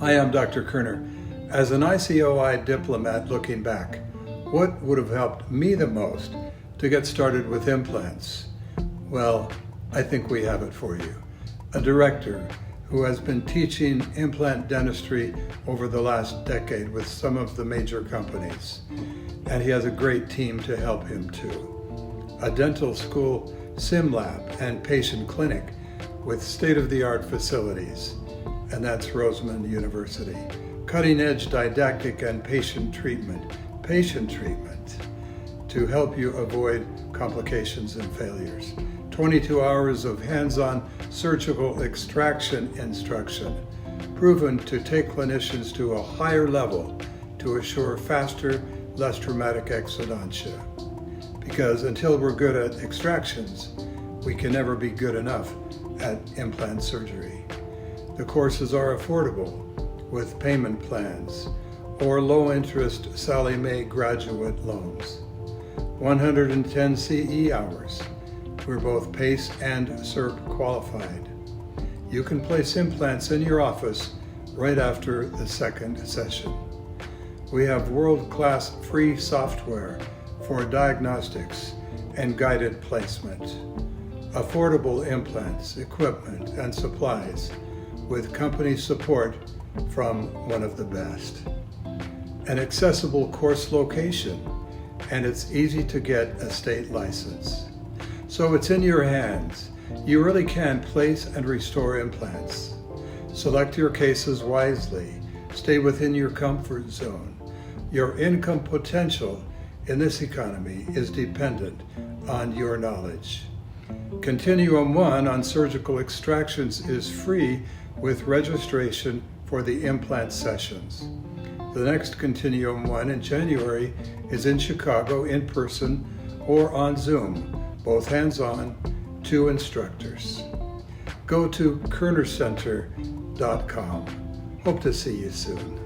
Hi, I'm Dr. Koerner. As an ICOI diplomat looking back, what would have helped me the most to get started with implants? Well, I think we have it for you. A director who has been teaching implant dentistry over the last decade with some of the major companies. And he has a great team to help him too. A dental school sim lab and patient clinic with state-of-the-art facilities. And that's Roseman University. Cutting-edge didactic and patient treatment to help you avoid complications and failures. 22 hours of hands-on surgical extraction instruction, proven to take clinicians to a higher level to assure faster, less traumatic exodontia. Because until we're good at extractions, we can never be good enough at implant surgery. The courses are affordable with payment plans or low-interest Sallie Mae graduate loans. 110 CE hours. We're both PACE and CERP qualified. You can place implants in your office right after the second session. We have world-class free software for diagnostics and guided placement. Affordable implants, equipment, and supplies with company support from one of the best. An accessible course location, and it's easy to get a state license. So it's in your hands. You really can place and restore implants. Select your cases wisely. Stay within your comfort zone. Your income potential in this economy is dependent on your knowledge. Continuum 1 on surgical extractions is free with registration for the implant sessions. The next Continuum 1 in January is in Chicago in person or on Zoom, both hands-on, 2 instructors. Go to koernercenter.com. Hope to see you soon.